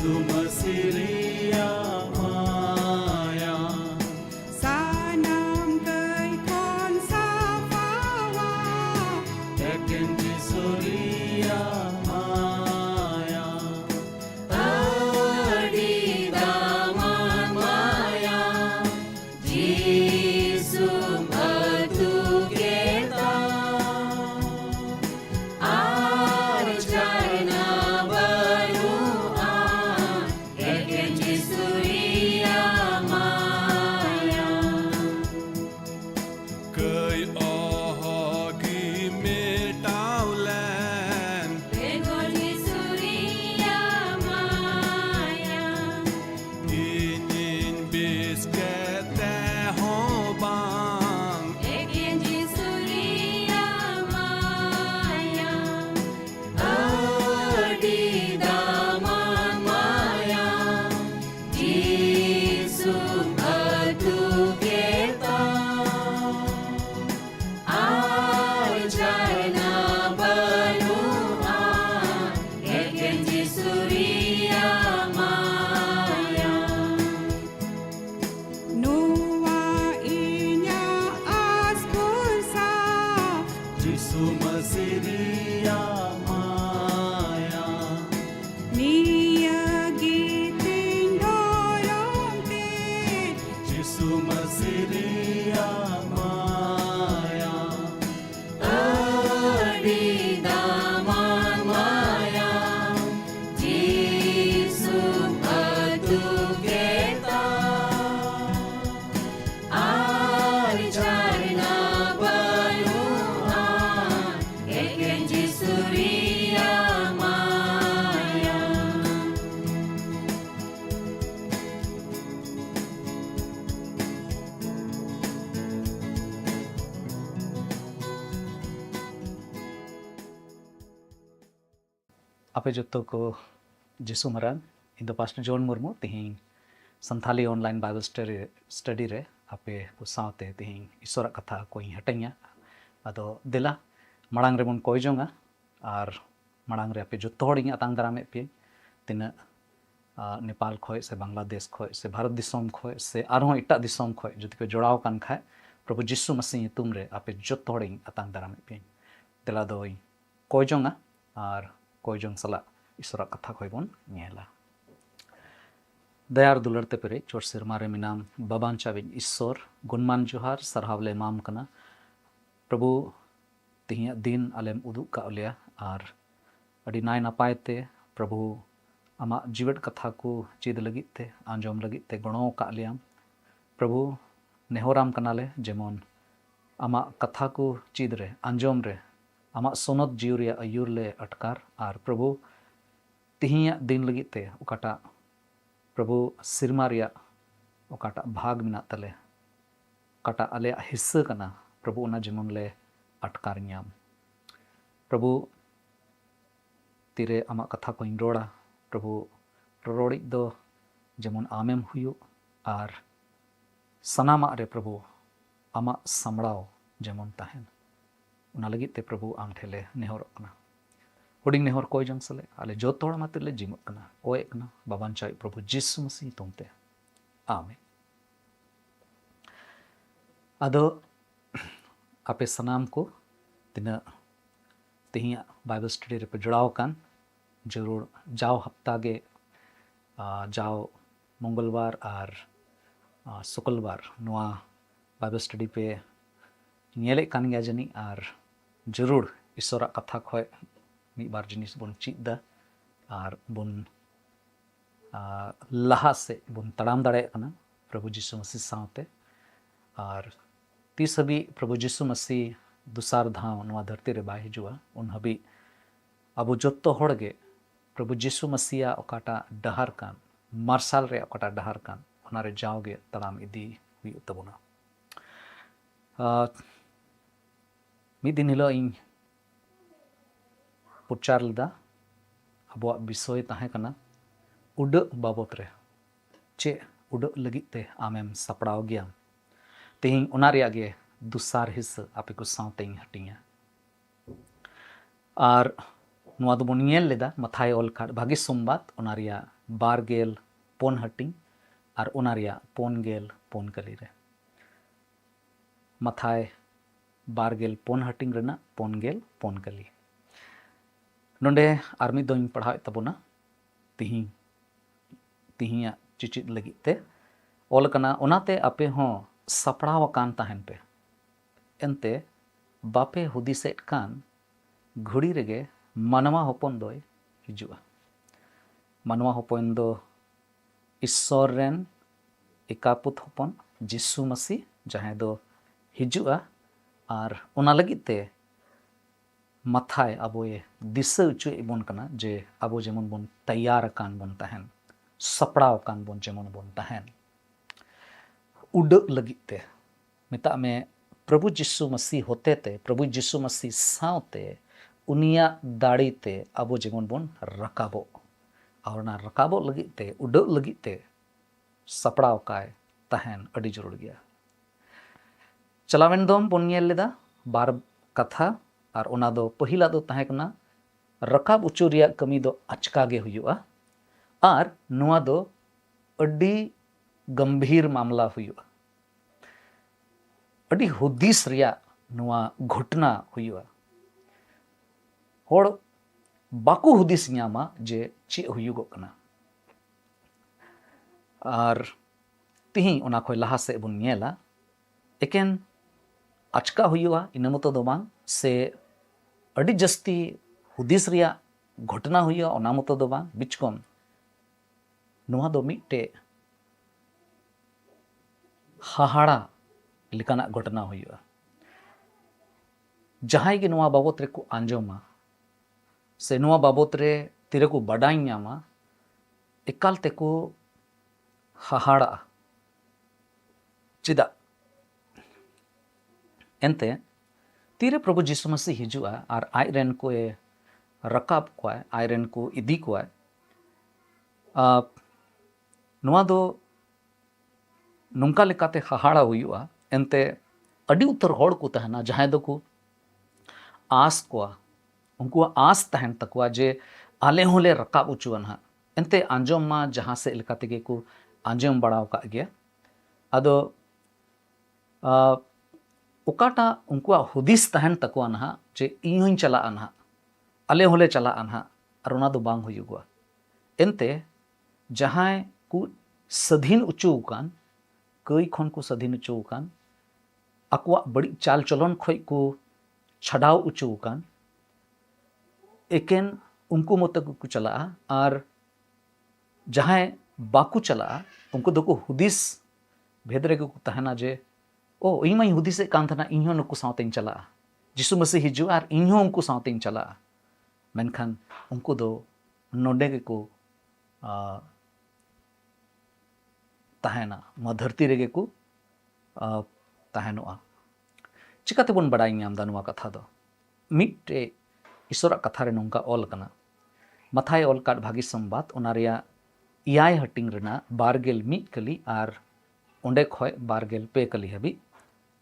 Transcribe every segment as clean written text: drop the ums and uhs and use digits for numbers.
जिसु मसीरिया माया Sanam kay kon sa pawa Tekin jisuria maya Adi daman maya Jisu matu kita Arjana banua Tekin jisuria maya Kay ahagi metaulan Tegon jisuria maya Inin biskete hobang Tegon jisuria maya Adi daman maya Jisu matu kita Arjana banua Tekin jisuria maya Nuwa inya aspulsa Jisu masiria maya Niya giting dolong te Jisu masiria maya Adi daman maya Jisu matu kita Arjana banua Tekin jisuria maya आपे जत्तो को जिसु मरान इन द pastor John Murmu तिहिं Santali online Bible study रे आपे को सावते तिहिं ईश्वर कथा कोई हटैया अदो दिला मड़ांग रे बन कोई जोंगा और मड़ांग रे आपे जत्तो हड़ इं अतांग दारामे पे तिना नेपाल खोय से बांग्लादेश खोय से भारत दिसोम खोय से आरहों इट्टा दिसोम खोय जुदी पे जोड़ाव कान खाय प्रभु जिसु मसीह तुम रे आपे जत्तो हड़ इं अतांग दारामे पे दिला दो कोई जोंगा और कोई जोंग सला ईश्वर कथा खोय बन नेला दयार दुलरते पेरे चोर सिरमारे मिनाम बाबान चाविन ईश्वर गुणमान जोहार सरहावले माम कना प्रभु तिहिया दिन आलेम उदुग का उलिया और अडी नाय नापाय ते प्रभु आमा जीवट कथा को चीद लगित ते आंजोम लगित ते गणो का लियाम प्रभु नेहोराम कनाले जेमन आमा कथा को चीद रे आंजोम रे आमा सोनत जीवरिया अयुर ले अटकार और प्रभु तिहिया दिन लगित ते उकाटा प्रभु सिरमा रिया उकाटा भाग मिना तले काटा अले हिस्सा कना प्रभु उना जेमन ले अटकार न्याम प्रभु तीरे आमा कथा को रोड़ा प्रभु रोड़ी दो जेमन आमेम हुयु और सनामा रे प्रभु आमा समड़ाव जेमन ताहेन उना लगित ते प्रभु आम ठेले नेहर कना हुडिंग नेहर कोई जंग सले आले जोत होड़ माते ले जिमत कना ओए कना बाबान चाय प्रभु जिसु मसीह तुमते आमीन अदो आपे सनाम को तिना तिहिया बाइबल स्टडी रे पे जुड़ाव कान जरूर जाओ हफ्ता गे जाओ मंगलवार और शुक्रवार नुआ बाइबल स्टडी पे नेले कान गया जनी और जरूर ईश्वर कथा खोय मी बार जिनिस बन चीदा और बन लहा से बन तड़ाम दाड़े कना प्रभु जिसु मसीह सावते और तीस हबी प्रभु जिसु मसीह दुसार धाव नुआ धरती रे बाय हिजुआ उन हबी अबो जत्तो होड़गे प्रभु जिसु मसीह ओकाटा डहार कान मार्शल रे ओकाटा डहार कान ओनारे जाओगे तड़ाम इदी हुई तबुना मिद दिन हिलो इन पुचार लदा अब विषय ताहे कना उड़ बाबत रे चे उड़ लगित ते आमेम सपड़ाव गया तेहिं उना रिया गे दुसार हिस्स आपे को सावते हटिया और नुआ दो बन नेल लेदा मथाय ऑल कार्ड भागी सोमबात उना रिया बारगेल पोन हटिंग और ओना रिया पोनगेल पोन कली रे मथाय बारगेल पोन हटिंग रेना पोनगेल पोन कली नोंडे आर मिद दों पढ़ाव तबोना तिहिया चिचिद लगी ते ऑल कना ओनाते आपे हों सपड़ाव कान ताहन पे एनते बापे हुदिसेट कान घड़ी रेगे मानवा होपन दोय हिजुआ मानवा होपन दो ईश्वर रेन एकापुत होपन जिसु मसीह जहां दो हिजुआ और ओना लगित ते माथाय अबोए दिशा उचुए इबोन कना जे अबो जेमन बोन तैयार कान बोन ताहन सपड़ाव कान बोन जेमन बोन ताहन उडक लगित ते मिता में प्रभु जिसु मसीह होते ते प्रभु जिसु मसीह सावते उनिया दाड़ी ते अबो जेमन बोन रकाबो और ना रकाबो लगित ते उडक लगित ते सपड़ाव काय ताहन अडी जरूर गया चलावेन दोम बोन नेल लेदा बार कथा और ओना दो पहिला दो ताहे कना रकाब उचू रिया कमी दो अचका गे हुयुआ और नुआ दो अडी गंभीर मामला हुयुआ अडी हुदिस रिया नुआ घटना हुयुआ होड़ बाकू हुदिस न्यामा जे चे हुयुगो कना और तिही ओना खोय लहा से बुन नेला एकेन अचका हुयुआ इना मतो दो बांग से अडी जस्ती हुदिस रिया घटना हुयुआ ओना मतो दो बांग बिचकोम नुआ दो मिट्टे हाहाड़ा लिकाना घटना हुयुआ जहां गे नुआ बाबत रे को आंजोमा से नुआ बाबत रे तिरे को बडाई न्यामा एकाल ते को हाहाड़ा चिदा एनते तीरे प्रभु जीसु मसीह हिजुआ और आयरन को रकाब को आयरन को इदी को नुआ दो नुंका लेकाते हाहाड़ा हुयुआ एनते अडी उतर होड़ को तहना जहां दो को आस को उनको आस तहन तकवा जे आले होले रकाब उचुअन हा एनते आंजोम मा जहां से लेकाते के को आंजोम बड़ाव का गया अदो उकाटा उनको हुदिस तहन तकवा ना जे इं चला ना आले होले चला ना और ओना दो बांग हुयुगवा एनते जहां को सधीन उचुकान कई खन को सधीन उचुकान अकवा बड़ी चाल चलन खोय को छड़ाव उचुकान एकेन उनको मत को चला और जहां बाकू चला उनको दो को हुदिस भेदरे को तहना जे ओ इमा हुदिस कान थना इन्हों नुकु सावते चला जिसु मसीह हिजु और इन्हों उनको सावते चला मेनखान उनको दो नोडे के को तहना मा धरती रेगे को तहनोआ चिकाते बन बड़ाई नामदा नुआ कथा दो मिट्टे ईश्वर कथा रे नोंका ऑल कना मथाय ऑल काट भागी संबाद ओना रिया इयाय हटिंग रेना बारगेल मिट कली और ओंडे खोय बारगेल पे कली हबी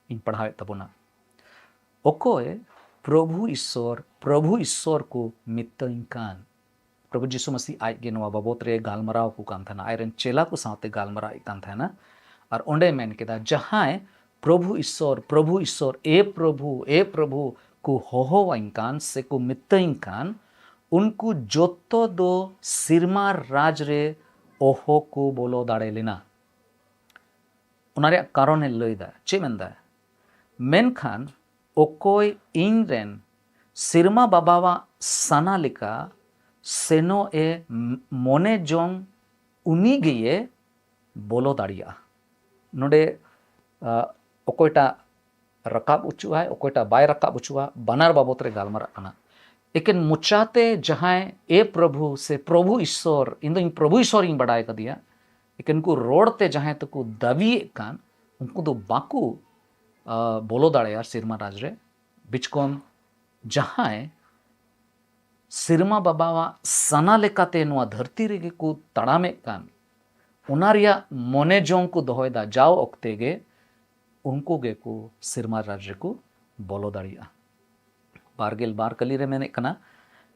इन पढ़ावे तबोना ओकोय प्रभु ईश्वर को मित्तइन कान प्रभु जीसु मसीह आज गे नवा बाबत रे गालमराव को कान थाना आयरन चेला को साथे गालमराव कान थाना और ओंडे मेन केदा जहां प्रभु ईश्वर ए प्रभु को होहो वाइन कान से को मित्तइन कान उनको जोतो दो सिरमा राज रे ओहो को बोलो दाड़े लेना उनारे कारण लैदा चे मेनदा मेनखान ओकोय इन रेन सिरमा बाबावा साना लिका सेनो ए मोने जोंग उनी गे बोलो दाड़िया नोडे ओकोयटा रकाब उचुआ ओकोयटा बाय रकाब उचुआ बनार बाबत रे गालमारा कना एकेन मुचाते जहां ए प्रभु से प्रभु ईश्वर इन दो प्रभु ईश्वर इन बड़ाय कदिया एकेन को रोडते जहां तक को दावी कान उनको दो बाकू बोलो दाड़े सिरमा राज रे बिचकोम जहां सिरमा बाबावा सना लेकाते नुआ धरती रेगे को तड़ामे कान उना रिया मोने जोंग को दोहयदा जाओ ओक्ते गे उनको गे को सिरमा राज को बोलो दाड़िया बारगेल बार कली रे मेने कना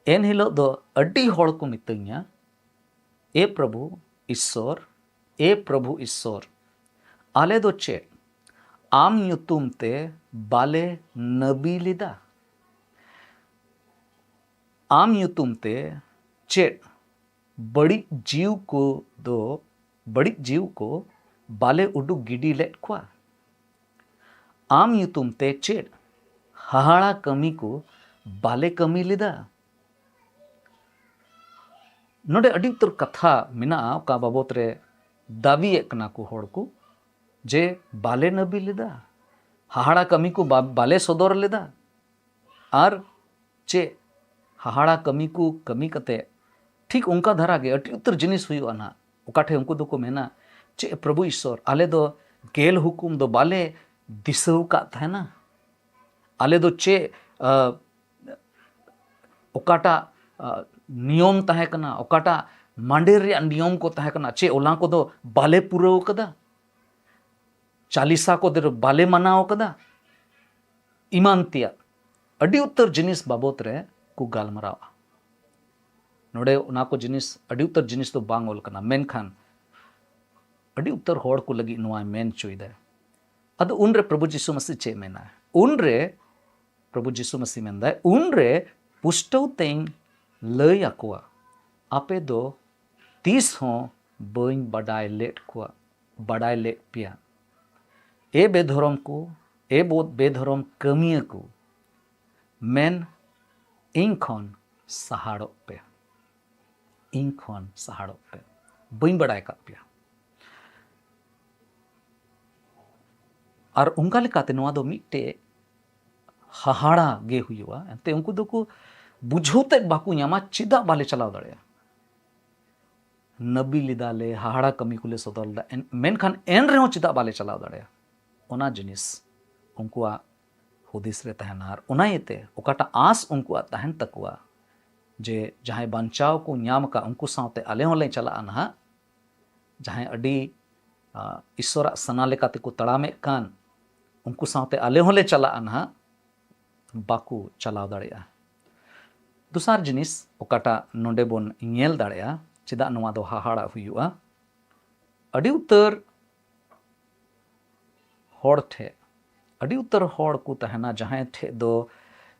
एन हिलो दो अड्डी होड़ को मितइया ए प्रभु ईश्वर आले दो चे आम ᱧᱩᱛᱩᱢ ते बाले नबी लिदा आम ᱧᱩᱛᱩᱢ ते चेट बड़ी जीव को बाले उडुक गिडी लेट को आम ᱧᱩᱛᱩᱢ ते चेट हाहाड़ा कमी को बाले कमी लिदा नोडे अड़ी उतर कथा मिना का बाबत रे दावी एकना को होड़ को जे बाले नबी लिदा हाहाड़ा कमी को बाले सदर लिदा आर चे हाहाड़ा कमी को कमी कते ठीक उनका धरा गे अटी उत्तर जिनिस हुई ना उकाठे उनको दो को मेना चे प्रभु ईश्वर आले दो गेल हुकुम दो बाले दिसव का था ना आले दो चे उकाटा नियम तहे कना उकाटा मांडेर रे नियम को तहे कना चे ओला को दो बाले पुरव कदा चालीसा को दे बाले मनाव कदा इमानतिया अडी उत्तर जिनिस बाबत रे को गालमरावा नोडे उना को जिनिस अडी उत्तर जिनिस तो बांग ओल कना मेनखान अडी उत्तर होड़ को लगी नुआ मेन चुईदे अद उनरे प्रभु यीशु मसीह चे मेना उनरे प्रभु यीशु मसीह मेंदा उनरे पुष्टव तें लय आकुआ आपे दो 30 हो बइन बडाय लेट कुआ बडाय लेट पिया ए बेधरम को ए बोध बेधरम कमिया को मेन इन खन सहाड़ो पे बइन बडाय का पिया और उनका लेकाते नोआ दो मिट्टे हाहाड़ा गे हुआ एंते उनको दो को बुझोते बाकू ᱧᱟᱢᱟ चिदा बाले चलाव दड़े नबी लिदाले हाहाड़ा कमी कुले सदलदा मेनखान एन रेहो चिदा बाले चलाव दड़े ओना जिनिस उनकुआ हुदिस रे तहनार ओना येते ओकाटा आस उनकुआ तहन तकुआ जे जहां बंचाव को ᱧᱟᱢ का उनको सावते आले होले चला ना जहां अडी ईश्वरा सना लेकाते को तड़ामे कान उनको सावते आले होले चला ना बाकू चलाव दड़ेया दूसर जिनिस ओकाटा नोंडे बोन नेल दाड़ेया चिदा नोआ दो हाहाड़ा हुआ अड़ी उत्तर होड़ ठे अड़ी उत्तर होड़ को तहना जहां ठे दो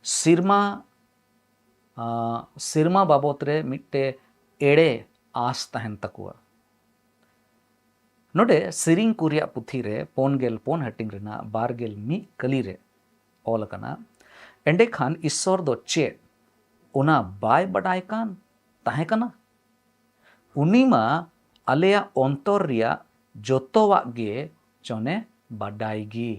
सिरमा बाबत रे मिट्टे एड़े आस तहन तकुआ नोडे सिरिंग कुरिया पुथी रे पोन हटिंग रेना 12 कली रे ऑल कना एंडे खान ईश्वर दो चे उना बाय बडाय कान ताहे कना उनीमा आलेया अंतर रिया जोतोवा गे चने बडायगी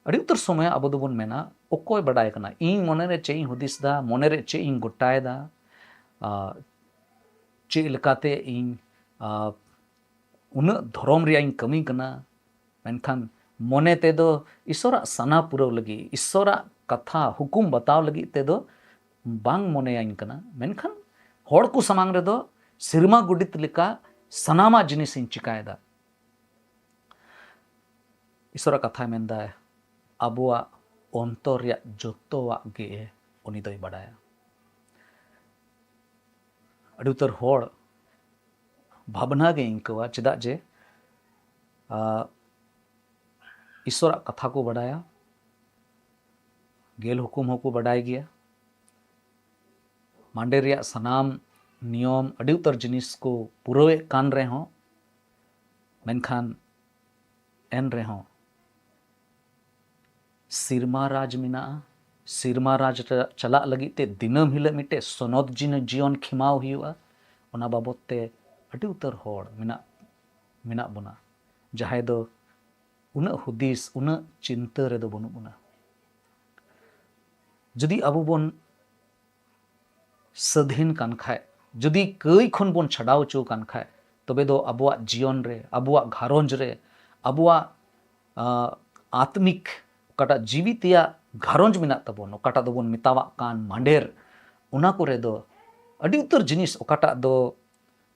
अड़ी उत्तर समय अब दोबन मेना ओकोय बडाय कना इन मने रे चे हुदिस दा मने रे चे इन गोटाय दा चे लकाते इन उन धर्म रिया इन कमी कना मेनखान मने ते दो ईश्वरा सना पुरव लगी ईश्वरा कथा हुकुम बताव लगी ते दो बांग मोनेयाइन कना मेनखान होड़ को समांग रे दो सिरमा गुडित लिका सनामा जिनिस इन चिकायदा ईश्वरा कथा मेंदा अबुआ अंतर या जोतोवा गे उनी दोय बडाया अड़ी उतर होड़ भावना गे इंकवा चिदा जे ईश्वरा कथा को बडाया गेल हुकुम होको बडाय गया मांडे रिया सनाम नियम अड़ी उतर जिनिस को पुरवे कान रहे हों मेनखान एन रहे हों सिरमा राज मिना सिरमा राज चला लगी ते दिनम हिले मिटे सनद जीवन खिमाव हुआ ओना बाबत ते अड़ी उतर होड़ मिना बना जहां दो उन हुदिस उन चिंता रे दो बनु बना जदि अबो बोन सधीन कान खाए जदि कई खन बोन छड़ाव चो कान खाए तबे दो अबुआ जीवन रे अबुआ घारोंज रे अबुआ आत्मिक ओकाटा जीवितिया घारोंज मिना तबोन ओकाटा दो बोन मितावा कान मांडेर उना करे दो अड़ी उतर जिनिस ओकाटा दो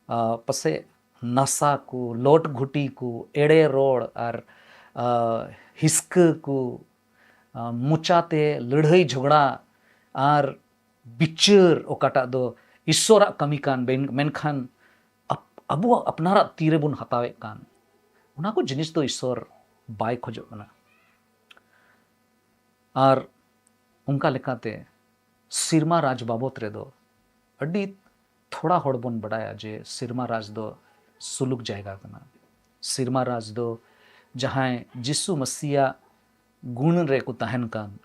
पसे नशा को लोट घुटी को एड़े रोड और हिस्क को मुचाते लड़ाई झगड़ा और बिचार ओकाटा दो ईश्वरा कमी कान मेनखान अबो अपनारा तीरे बुन हतावे कान उना को जिनिस तो ईश्वर बाय खोजो कना और उनका लेकाते सिरमा राज बाबत रे दो अड्डी थोड़ा हड़ बन बड़ाया जे सिरमा राज दो सुलुक जाएगा कना सिरमा राज दो जहाँ जिसु मसीहा गुण रे को तहन कान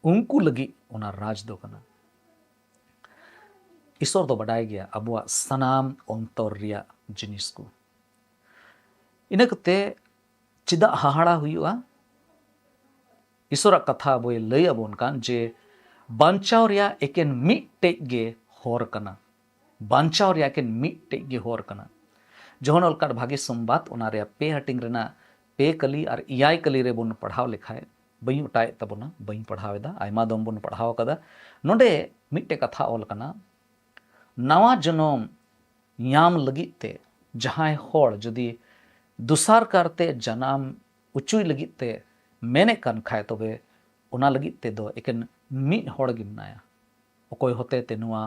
उनको लगी उना राज दो कना ईश्वर दो बड़ाय गया अबुआ सनाम अंतर रिया जिनिस को इनकते चिदा हाहाड़ा हुआ ईश्वर कथा बोय लय अबोन कान जे बांचाव रिया एकेन मिट्टे गे होर कना बांचाव रिया एकेन मिट्टे गे होर कना जहन अलकार भागी संबाद ओना रे पे हटिंग रेना पे कली और इयाय कली रे बोन पढ़ाव लिखाए बई उटाए तबोना बई पढ़ावेदा आयमा दम बोन पढ़ाव कदा नोडे मिट्टे कथा ऑल कना नवा जनम याम लगित ते जहां होड़ जदि दुसार करते जनाम उचुई लगित ते मेने कान खाए तबे ओना लगित ते दो एकेन मिट होड़ गे मनाया अकोय होते ते नुआ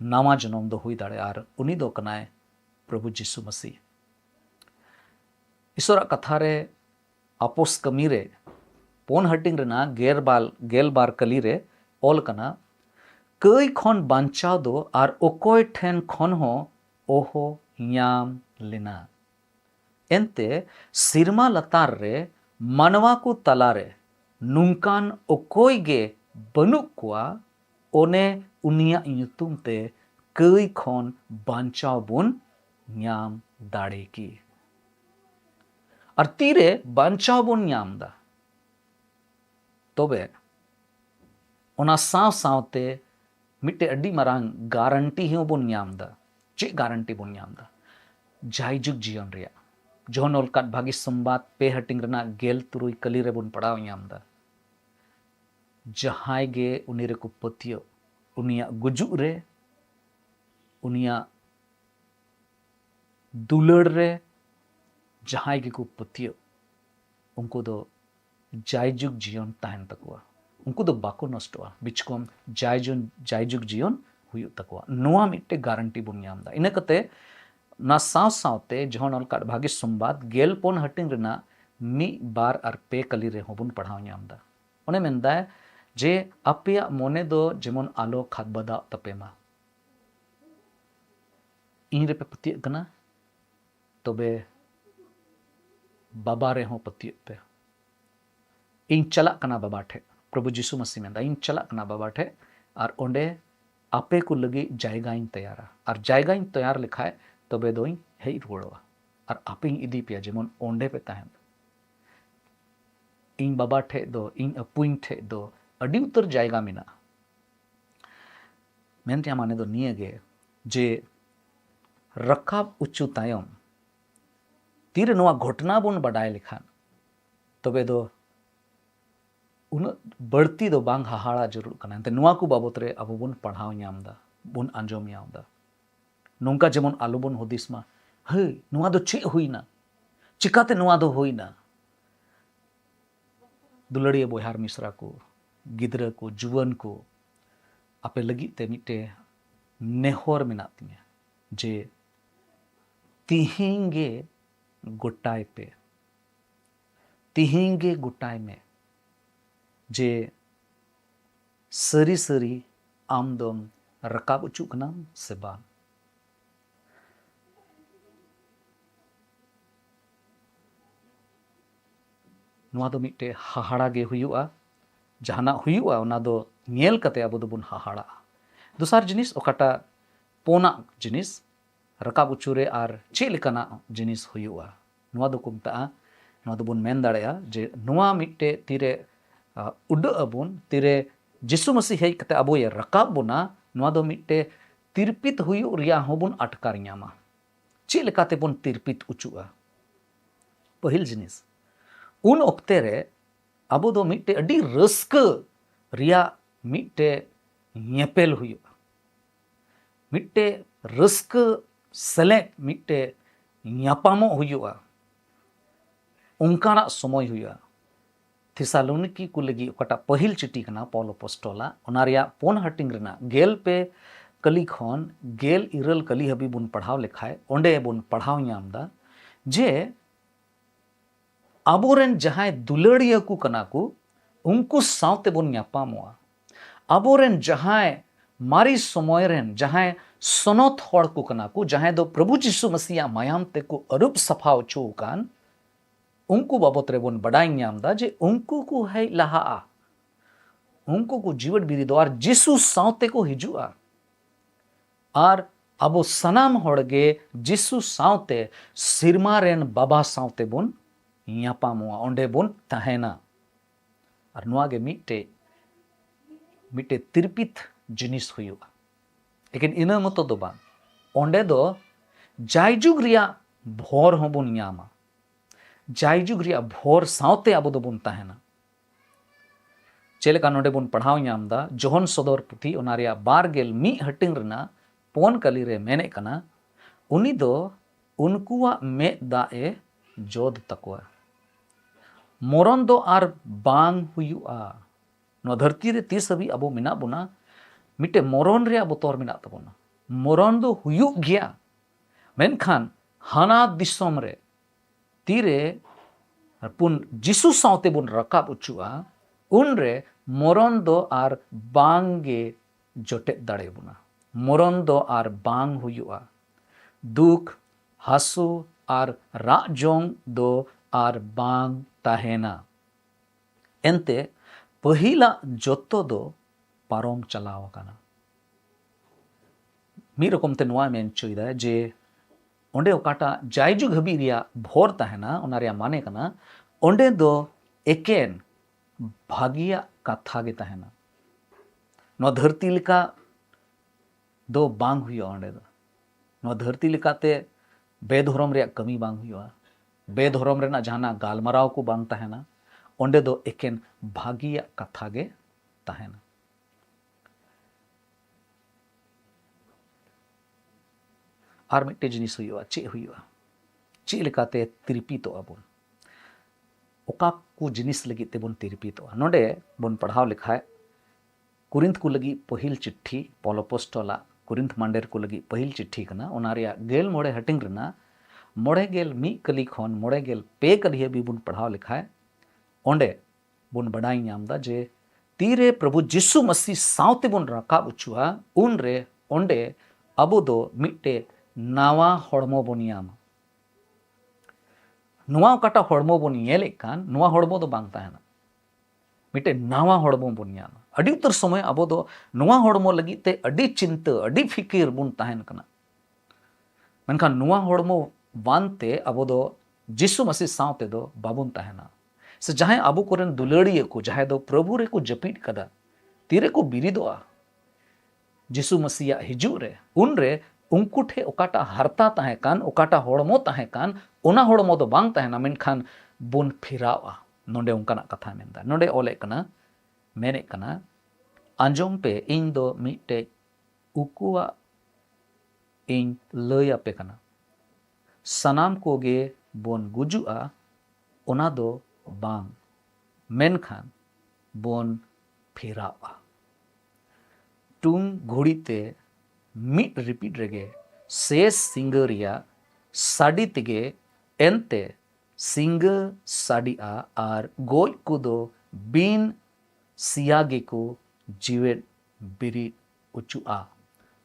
नवा जनम दो हुई दाड़े आर उनी दो कनाए प्रभु जीसु मसीह ईश्वर कथा रे आपोस कमी रे पोन हटिंग रेना गेल बार कली रे ऑल कना कई खन बांचाव दो आर ओकोय ठेन खन हो ओहो याम लेना एनते सिरमा लतार रे मनवा को तलारे नुंकान ओकोय गे बनुक कुआ ओने उनिया युतुम ते कई खन बांचाव बुन याम दाड़े की और तीरे बांचाव बुन याम दा तोबे ओना साव सावते मिट्टे अड्डी मारांग गारंटी ही बोन याम दा चे गारंटी बोन याम दा जायजुग जीवन रिया जोन ओलकात भागी संबाद पे हटिंग रेना गेल तुरुई कली रे बोन पड़ाव याम दा जहाय गे उनी रे को पतियो उनिया गुजुग रे उनिया दुलड़ रे जहाय गे को पतियो उनको दो जायजुग जीवन तहन तकवा उनको दो बाको नष्टवा बिचकोम जायजुग जीवन हुई तकवा नोआ मिट्टे गारंटी बुन यामदा इना कते ना साव सावते जहन अलकार भागी संबाद गेल पोन हटिंग रेना मी बार और पे कली रे होबुन पढ़ाव यामदा ओने मेंदा जे अपिया मोने दो जेमन आलो खाद बदा तपेमा इन रे पे पतिय कना तबे बाबा रे हो पतिय पे इन चला कना बाबा ठे प्रभु जीसु मसीह में इन चला कना बाबा ठे और ओंडे आपे को लगी जायगा इन तैयारा और जायगा इन तैयार लिखाए तबे दो हेई रुड़वा और आपे इदी पिया जेमन ओंडे पे तहन इन बाबा ठे दो इन अपुइन ठे दो अडी उतर जायगा मिना मेनते माने दो निये गे जे रकाब उच्चु तायम तीरे नोआ घटना बुन बडाय लिखान तबे दो उन बढ़ती दो बांग हाहाड़ा जरूर कना एंते नुआ को बाबत रे अब बुन पढ़ाव यामदा बुन आंजोम यामदा नोंका जेमन आलू बुन हुदिसमा हे नुआ दो चे हुईना चिकाते नुआ दो हुईना दुलड़िया बोहार मिश्रा को गिद्रा को जुवन को आपे लगी ते मिटे नेहोर मेना तिया जे तिहिंगे गोटाय पे तिहिंगे गोटाय में जे सरी सरी आमदम रकाब उचुक नाम से बांग नुआ दो मिट्टे हाहाड़ा गे हुआ जहाना हुआ ओना दो नेल कते अब दो बुन हाहाड़ा दूसर जिनिस ओकाटा पोना जिनिस रकाब उचुरे आर चे लेकाना जिनिस हुआ नुआ दो को मता नुआ दो बुन मेन दाड़ेया जे नुआ मिट्टे तीरे उड अबुन तीरे जिसु मसीह हेज कते अबो ये रकाब बुना नुआ दो मिट्टे तिरपित हुई रिया होबुन अटकार ᱧᱟᱢᱟ चे लेकाते बुन तिरपित उचुआ पहिल जिनिस उन ओक्ते रे अबो दो मिट्टे अडी रस्क रिया मिट्टे ñेपेल हुआ मिट्टे रस्क सले मिट्टे ñापामो हुआ उनकाना समय हुआ थिसालोनिकी को लगी ओकाटा पहिल चिठी कना पौल अपोस्टोला ओना रिया पोन हटिंग रेना गेल पे कली खन गेल इरल कली हबी बुन पढ़ाव लेखाय ओंडे बुन पढ़ाव नामदा जे आबोरेन जहाय दुलड़िया को कना को उनको सावते बुन ᱧᱟᱯᱟᱢᱚᱜᱼᱟ आबोरेन जहाय मारी समय रेन जहाय सनत हड़ को कना को जहाय दो प्रभु यीशु मसीह मायाम ते को अरूप सफा ओचो कान उनको बाबत रे बुन बडाय ᱧᱟᱢदा जे उनको को है लहा उनको को जीवन बिरी दो और यीशु सावते को हिजुआ और अबो सनाम हड़गे यीशु सावते सिरमा रेन बाबा सावते बुन ᱧᱟᱯᱟᱢᱚᱜᱼᱟ ओंडे बुन तहेना और नुआगे मिटे तिरपित जिनिस हुआ लेकिन इना मतो दो बांग ओंडे दो जायजुग रिया भोर हों बुन ᱧᱟᱢᱟ जायजुग रिया भोर सावते अबो दो बुन तहेना चेलेका नोडे बुन पढ़ाव ᱧᱟᱢदा जोहन सदर पुथी ओना रिया 12 मी हटिंग रना पोन कली रे मेने कना उनी दो उनकुआ मे दा ए जोद तकवा मोरन दो आर बांग हुआ नो धरती रे तीस हबी अबो मिना बुना मिटे मोरन रे बोतोर मिना तबोना मोरन दो हुयुग गया मेनखान हाना दिसोम रे तीरे पुन जिसु सावते बुन रकाब उचुआ उन रे मोरन दो आर बांगे जोटे दाड़े बुना मोरन दो आर बांग हुआ दुख हासु आर राजोंग दो आर बांग ताहेना एंते पहिला जोतो दो पारोम चलाव काना मी रकम ते नोआ मेन चुइदा जे ओंडे ओकाटा जायजुग हबी रिया भोर ताहेना ओना रिया माने कना ओंडे दो एकेन भागिया कथा गे ताहेना नो धरती लिका दो बांग हुआ ओंडे दो नो धरती लिकाते बेधर्म रिया कमी बांग हुआ बेधर्म रेना जहाना गालमराव को बांग ताहेना ओंडे दो एकेन भागिया कथा गे ताहेना और मिट्टे जिनिस हुआ चे लेकाते तिरपितो अबुन ओका को जिनिस लगी ते बुन तिरपितो नोडे बुन पढ़ाव लिखाय कुरिंथ को लगी पहिल चिट्ठी पोलोपोस्टोला कुरिंथ मांडेर को लगी पहिल चिट्ठी कना ओना रिया गेल मोड़े हटिंग रेना मोड़े गेल मी कली खन मोड़े गेल पे कली भी बुन पढ़ाव लिखाय ओंडे बुन बडाई ᱧᱟᱢदा जे तीरे प्रभु यीशु मसीह सावते बुन रकाब उचुआ उन रे ओंडे अबो दो मिट्टे नावा हड़मो बुन ᱧᱟᱢᱟ नुआ काटा हड़मो बुन येले कान नुआ हड़मो दो बांग ताहेना मिट्टे नावा हड़मो बुन ᱧामा अडी उतर समय अबो दो नुआ हड़मो लगी ते अडी चिंता अडी फिकिर बुन ताहेन कना मेनखान नुआ हड़मो वानते अबो दो यीशु मसीह सावते दो बाबुन ताहेना से जहां अबो कोरेन दुलड़िए को जहां दो प्रभु रे को जपीट कदा तीरे को बिरिदोआ यीशु मसीह हिजु रे उन रे उनको ठे ओकाटा हरता ताहे कान ओकाटा हड़मो ताहे कान ओना हड़मो दो बांग ताहेना मेनखान बुन फिरावा नोंडे उनकाना कथा मेनदा नोंडे ओले कना मेने कना आंजोम पे इन दो मिटे उकुआ इन लय पे कना सनाम कोगे बोन गुजुआ ओना दो बांग मेनखान बोन फिरावा टुंग घोड़ीते मिट रिपीट रेगे शेष सिंगरिया साड़ी तेगे एंते सिंग साड़िया और गोज को दो बीन सियागे को जीवे बिरी उचुआ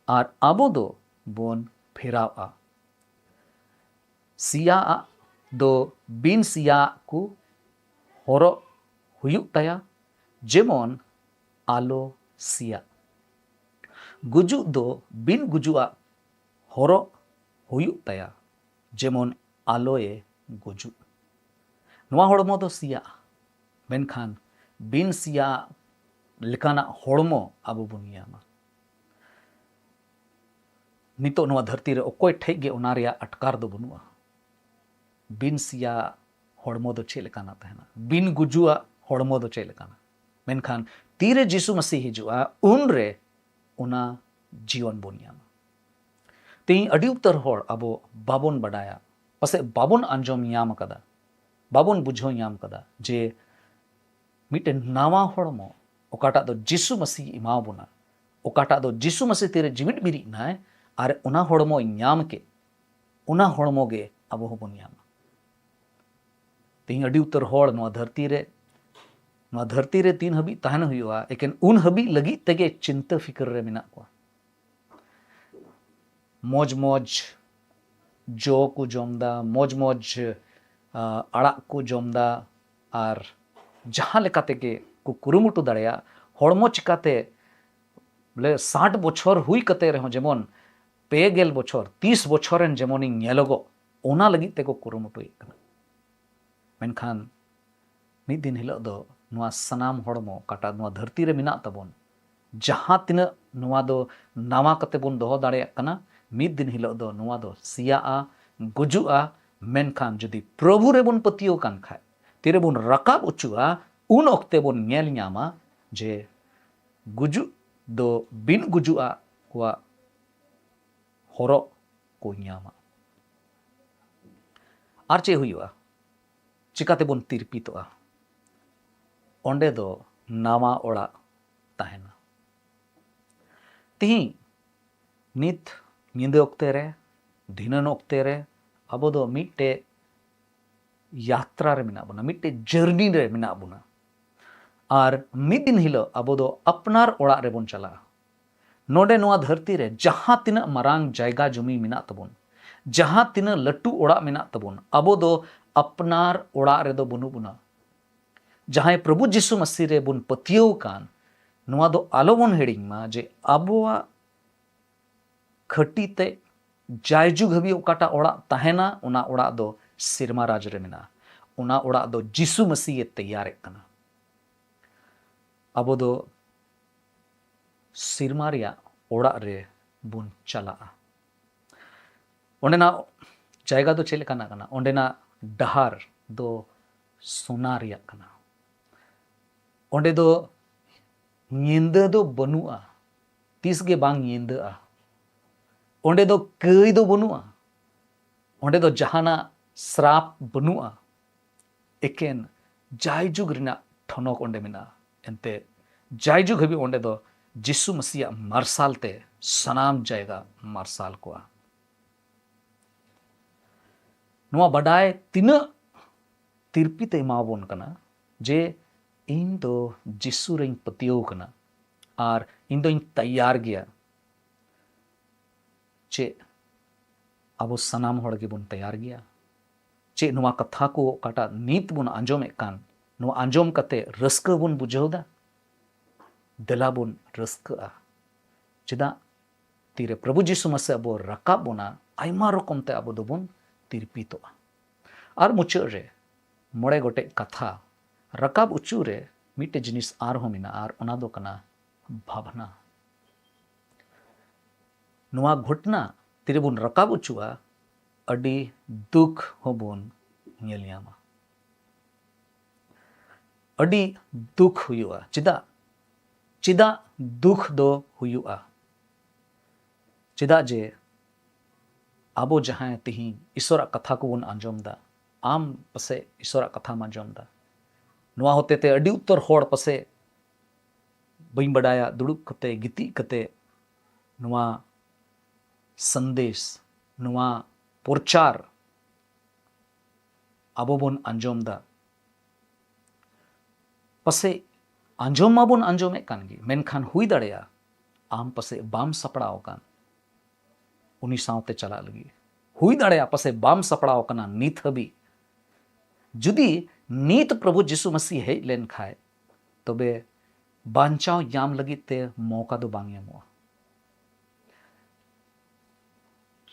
और आबो दो बोन फिरावा सिया दो बीन सिया को हरो हुयुक तया जेमोन आलो सिया गुजु दो बिन गुजुआ हरो हुयुक तया जेमोन आलोए गुजु नुआ हड़मो दो सिया मेनखान बिन सिया लेकाना हड़मो आबो बुन ᱧᱟᱢᱟ नितो नुआ धरती रे ओकोय ठेक गे ओना रिया अटकार दो बनुआ बिन सिया हड़मो दो चे लेकाना तहना बिन गुजुआ हड़मो दो चे लेकाना मेनखान तीरे यीशु मसीह हिजुआ उन रे ओना जीवन बोन ᱧᱟᱢᱟ तेई अडी उतर हड़ अबो बाबोन बडाया पसे बाबोन आंजोम ᱧᱟᱢ कदा बाबोन बुझो ᱧᱟᱢ कदा जे मिटे नावा हड़मो ओकाटा दो यीशु मसीह इमा बोना ओकाटा दो जिसु मसीह तेरे जीवित बिरिद नाय आर उना होड़मो ᱧᱟᱢ के उना होड़मो गे अबो होबोन ᱧᱟᱢᱟ तेहिं अडी उतर होड़ नोआ धरती रे तीन हबी तहन हुआ एकेन उन हबी लगी तेगे चिंता फिकर रे मिना को मौज मौज जो को जमदा मौज मौज आड़ा को जमदा आर जहां लेकाते के को कुरुमुटु दाड़ेया होड़मो चिकाते बोले 60 बछर हुई कते रहो जेमन 50 बछर 30 बछरन जेमोनी नेलगो ओना लगी ते को कुरुमुटु कना मेनखान मिद दिन हिलो दो नुआ सनाम होड़मो काटा नुआ धरती रे मिना तबोन जहां तिना नुआ दो नावा कते बोन दोहो दाड़ेया कना मिद दिन हिलो दो नुआ दो सियाआ गुजुआ मेनखान जदि प्रभु रे बोन पतियो कान खाय तिरे बोन रकाब उचुआ उन ओक्ते बोन नेल ᱧᱟᱢᱟ जे गुजु दो बिन गुजुआ कुआ होरो को ᱧᱟᱢᱟ आर चे हुआ चिकाते बोन तिरपितोआ ओंडे दो नावा ओड़ा ताहेना तिही नित ᱧᱤᱫᱟᱹ ओक्ते रे धिनन ओक्ते रे अबो दो मिट्टे यात्रा रे मिना बुना मिट्टे जर्नी रे मिना बुना आर मिद दिन हिलो अबो दो अपनार ओड़ा रे बोन चला नोडे नोआ धरती रे जहां तिना मरांग जायगा जमी मिना तबोन जहां तिना लट्टू ओड़ा मिना तबोन अबो दो अपनार ओड़ा रे दो बुनु बुना जहां प्रभु जिसु मसीह रे बुन पतियो कान नोआ दो आलो बोन हेडिंग मा जे अबोआ खटी ते जायजुग हबी ओकाटा ओड़ा ताहेना उना ओड़ा दो सिरमा राज रे मिना उना ओड़ा दो जिसु मसीह तैयार कना अबो दो सिरमा रिया ओड़ा रे बुन चला ओंडेना जायगा दो चेले कना कना ओंडेना डहार दो सोना रिया कना ओंडे दो ᱧᱤᱫᱟᱹ दो बनुआ तीस गे बांग ᱧᱤᱫᱟᱹआ ओंडे दो कई दो बनुआ ओंडे दो जहाना श्राप बनुआ एकेन जायजुग रिना ठनक ओंडे मिना एनते जायजुग हबी ओंडे दो जिसु मसीह मार्साल ते सनाम जायगा मार्साल कोआ नुआ बडाय तिना तिरपी ते माबोन कना जे इन दो जिसु रें पतियो कना आर इन दो इन तैयार गया चे अब सनाम होड़ के बुन तैयार गया चे नुआ कथा को काटा नीत बुन आंजोमे कान नुआ आंजोम कते रस्क बुन बुझौदा देला बुन रस्का चेदा तीरे प्रभु जिसु मसीह अब रकाब बुना आयमा रकम ते अब दोबुन तिरपितो आर मुचाद रे मोड़े गोटे कथा रकाब उचू रे मिटे जिनिस आर हो मिना आर ओना दो कना भावना नुआ घटना तिरे बुन रकाब उचुआ अडी दुख हो बुन नेल ᱧᱟᱢᱟ अडी दुख हुआ चिदा दुख दो हुआ चिदा जे आबो जहां तिही ईश्वरा कथा को बुन आंजोम दा आम पसे ईश्वरा कथा मा आंजोम दा नुआ होते ते अडी उत्तर होड़ पसे बई बडाया दुड़ुब कते गिति कते नुआ संदेश नुआ प्रचार आबो बोन आंजोम दा पसे आंजोम मा बोन आंजोमे कानगी मेनखान हुई दाड़ेया आम पसे बाम सपड़ाव कान उनी सावते चला लगी हुई दाड़ेया पसे बाम सपड़ाव कना नीत हबी जुदी नीत प्रभु जिसु मसीह हेज लेन खाए तबे बांचाव याम लगी ते मौका दो बांग यामोआ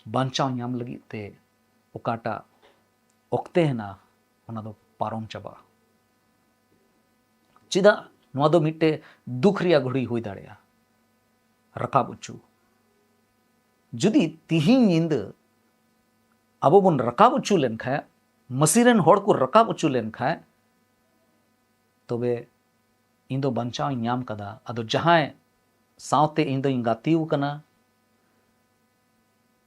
बांचाव याम लगी ते ओकाटा ओक्ते है ना ओना दो पारोम चबा चिदा नुआ दो मिट्टे दुख रिया घड़ी हुई दाड़ेया रकाब उचू जुदी तिही ᱧᱤᱫᱟᱹ आबो बोन रकाब उचू लेन खाए मसीरेन होड़ को रकाब उचू लेन खाए तबे इन दो बंचाव ᱧᱟᱢ कदा अदो जहां सावते इन दो गातीव कना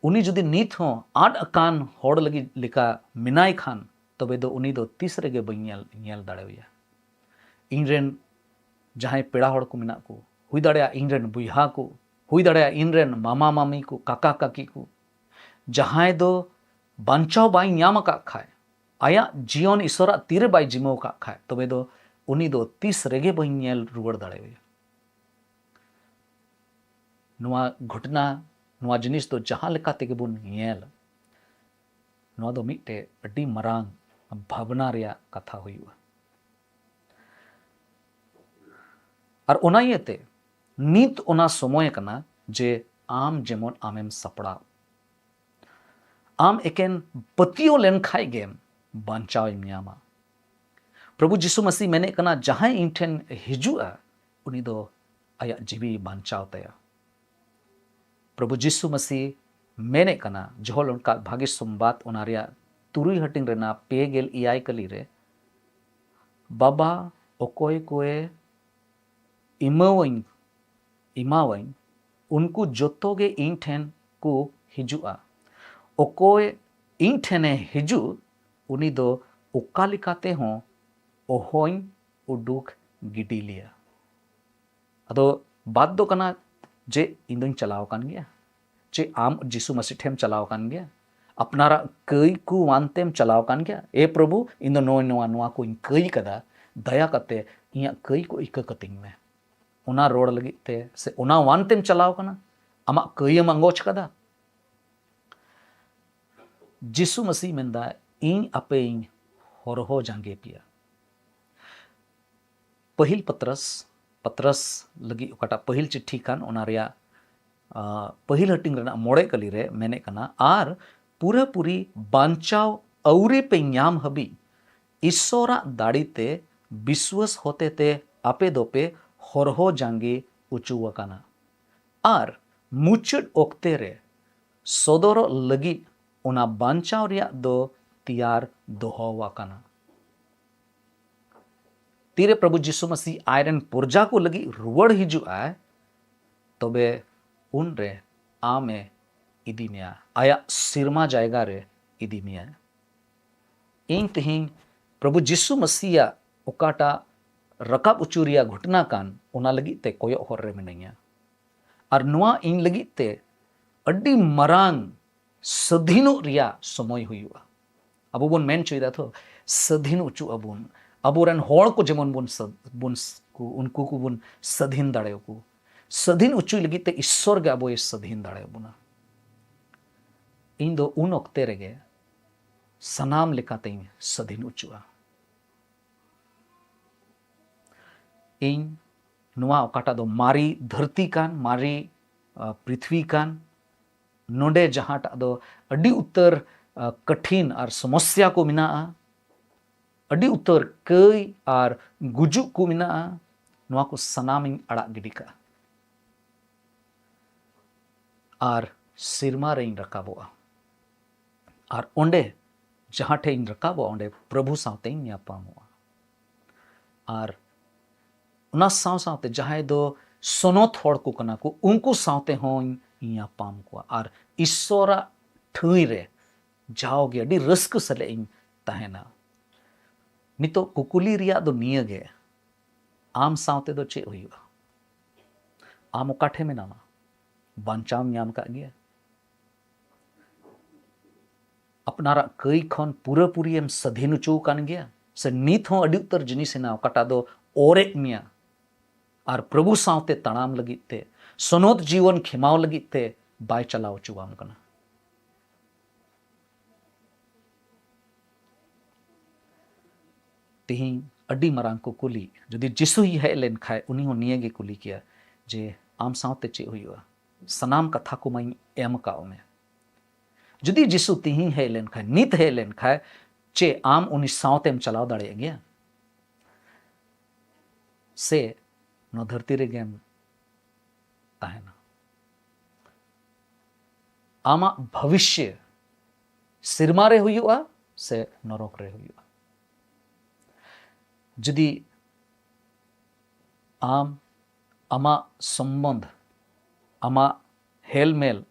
उनी जुदी नीत हो आड अकान होड़ लगी लिका मिनाय खान तबे दो उनी दो तीसरे गे बई नेल दाड़ेया इनरेन जहां पेड़ा होड़ को मिना को हुई दाड़े इनरेन बुहा को हुई दाड़े इनरेन मामा मामी को काका काकी को जहां दो बांचाव बाई ᱧᱟᱢ ᱟᱠᱟᱫ ᱠᱷᱟᱭ आया जीवन ईश्वर तीरे बाई जिमाव का खाए तबे दो उनी दो तीस रेगे बई नेल रुवड़ दाड़े नुआ घटना नुआ जिनिस दो जहां लेका तेगे बुन नेल नुआ दो मिटे अड्डी मरांग भावना रिया कथा हुईवा और ओना येते नीत ओना समय कना जे आम जेमन आमेम सपड़ा आम एकेन पतियो लेन खाई गेम बांचाव ᱧᱟᱢᱟ प्रभु जीसु मसीह मेने कना जहां इन ठेन हिजुआ उनी दो आया जीवी बांचाव तया प्रभु जीसु मसीह मेने कना जोहल उनका भाग्य संबाद ओनारिया तुरुई हटिंग रेना पेगेल इयाय कली रे बाबा ओकोय कोए इमावइन उनको जोतोगे इन ठेन को हिजुआ ओकोय इन ठेने हिजु उनी दो उकालिकाते हों ओहोइन उडुक गिडी लिया अदो बात दो कना जे इंदों चलाव कान गया जे आम जीसु मसीह ठेम चलाव कान गया अपनारा कई को वानतेम चलाव कान गया ए प्रभु इंदो नो नोआ नोआ को कई कदा दया कते इया कई को इक कतिंग में उना रोड लगी ते से उना वानतेम चलाव कना अमा कई मंगोच कदा जीसु मसीह मेंदा इन अपे इन होरहो जांगे पिया पहिल पत्रस लगी ओकाटा पहिल चिट्ठी कान ओना रिया पहिल हटिंग रेना मोड़े कली रे मेने कना आर पूरा पूरी बांचाव औरे पे ᱧᱟᱢ हबी ईश्वरा दाड़ीते विश्वास होते ते आपे दोपे होरहो जांगे उचुवा काना आर मुचड ओक्ते रे सदरो लगी ओना बांचाव रिया दो तैयार दोहवा काना तीरे प्रभु जीसु मसीह आयरन पुरजा को लगी रुवड़ हिजु आए तबे उन रे आमे इदी मिया आया सिरमा जाएगा रे इदी मिया इन तिहिं प्रभु जीसु मसीह ओकाटा रकाब उचुरिया घटना कान ओना लगी ते कोयो होर रे मिनैया और नुआ इन लगी ते अड्डी मरांग सधीनो रिया समय हुआ अब बोन मेन चुईदा तो सधीन उचु अबुन अबोरन होड़ को जेमन बुन को उनको को बुन सधीन दाड़े को सधीन उचु लगी ते ईश्वर गे अबो सधीन दाड़े बुना इन दो उन ओक्ते रेगे सनाम लेकाते सधीन उचुआ इन नुआ ओकाटा दो मारी धरती कान मारी पृथ्वी कान नोडे जहाटा दो अड्डी उत्तर कठिन और समस्या को मिना अड्डी उत्तर कई और गुजु को मिना नुआ को सनाम अड़ा गिडी का और सिरमा रे रकाबोआ और ओंडे जहां ठे रकाबो ओंडे प्रभु सावते ᱧᱟᱯᱟᱢᱚᱜᱼᱟ और उना साव सावते जहां दो सोनोत होड़ को कना को उनको सावते हों ᱧᱟᱯᱟᱢ को और ईश्वरा ठई रे जाओगे अड्डी रस्क सले इन तहना नितो कुकुली रिया दो निया गे आम सावते दो चे हुईवा आम ओकाठे में नामा बांचाव ᱧᱟᱢ का गया अपनारा कई खन पूरा पूरी एम सधीन चू कान गया से नीत हो अड्डी उत्तर जिनिस ना ओकाटा दो ओरे मिया और प्रभु सावते तणाम लगी ते सनोत जीवन खिमाव लगी ते बाय चलाव चुवाम कना तिहिं अड्डी मरांग को कुली जदि जिसु ही है लेन खाए उन्हीं हो निये गे कुली किया जे आम सावते चे हुआ सनाम कथा को मई एम काओ में जदि जिसु तिहिं है लेन खाए नित है लेन खाए चे आम उन्हीं सावतेम चलाव दाड़े गया से नो धरती रे गेम ताहेना आमा भविष्य सिरमा रे हुआ से नरक रे हुआ जदि आम आमा संबंध आमा हेलमेल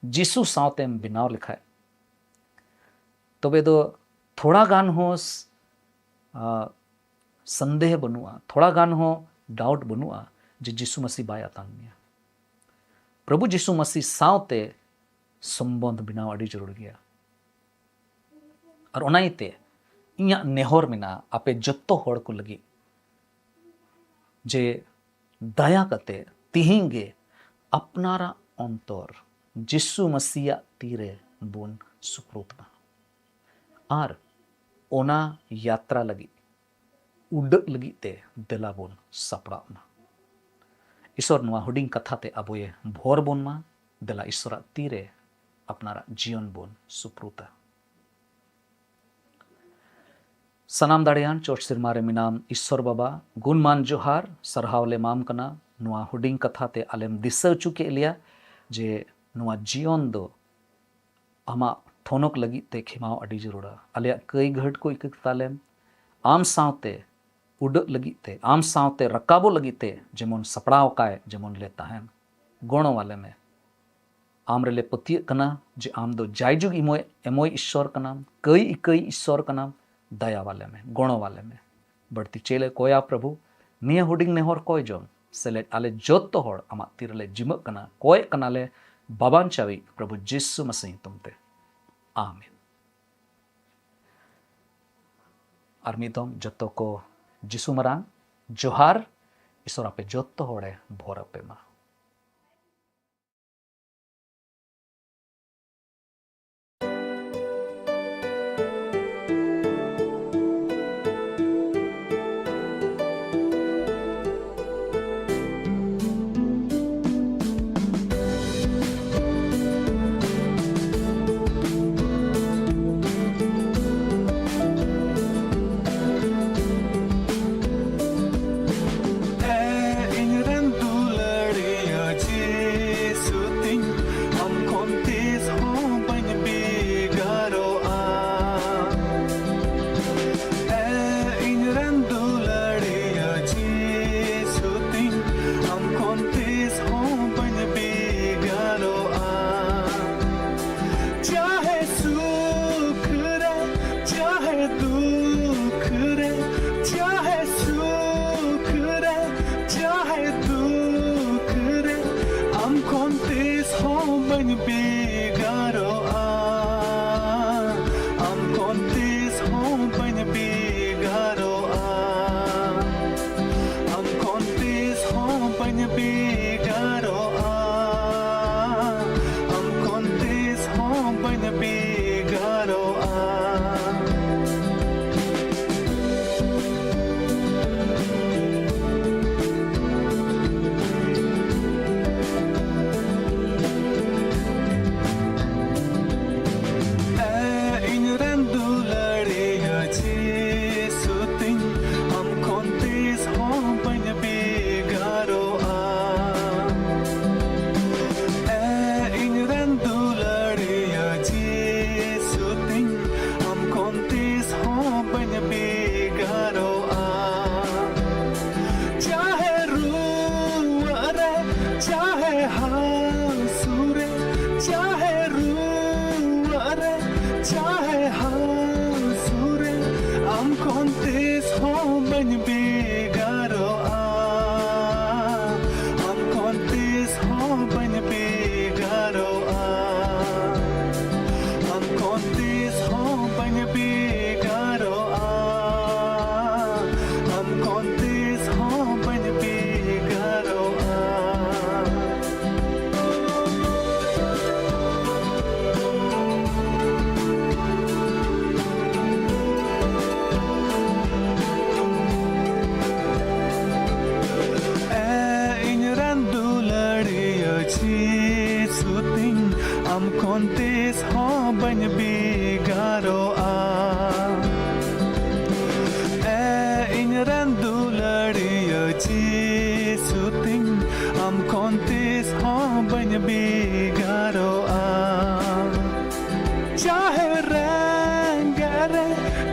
जीसु सावतेम बिनाव लिखाए तबे दो थोड़ा गान हो संदेह बनुआ थोड़ा गान हो डाउट बनुआ जे जिसु मसीह बाय आतांग मिया प्रभु जिसु मसीह सावते संबंध बनाव अड़ी जरूर गया और ओनाइते इया नेहर मिना आपे जत्तो होड़ को लगी जे दया कते तिहिंगे अपनारा अंतर जिसु मसीह तीरे बुन सुप्रुतमा और ओना यात्रा लगी उडक लगी ते देला बुन सपड़ामा ईश्वर नुआ हुडिंग कथा ते अबोये भोर बुन मा देला ईश्वरा तीरे अपनारा जीवन बुन सुप्रुता सनाम दाड़ियान चोट सिरमारे मिनाम ईश्वर बाबा गुणमान जोहार सरहावले माम कना नुआ हुडिंग कथा ते आलेम दिसौ चुके लिया जे नुआ जीवन दो आमा थोनक लगी ते खिमाव अड़ी जरूरा आलिया कई घट को इक तालेम आम सावते उड़ लगी ते आम सावते रकाबो लगी ते जेमन सपड़ाव काय जेमन लेता है गोणो वाले में आम रेले पतिय कना जे आम दो जायजुग इमोय एमोय ईश्वर कनाम कई ईश्वर कनाम दया वाले में गोणो वाले में बढ़ती चेले कोया प्रभु निया हुडिंग नेहर कोय जोन सेले आले जोत्तो होड़ आमा तिरले जिमक कना कोय कनाले बाबान चावी प्रभु जिसु मसीह तुमते आमीन आर्मीदम जत्तो को जिसु मरांग जोहार ईश्वर आपे जोत्तो होड़े भोर आपे मा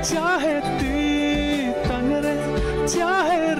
चाहे ती तंग रे चाहे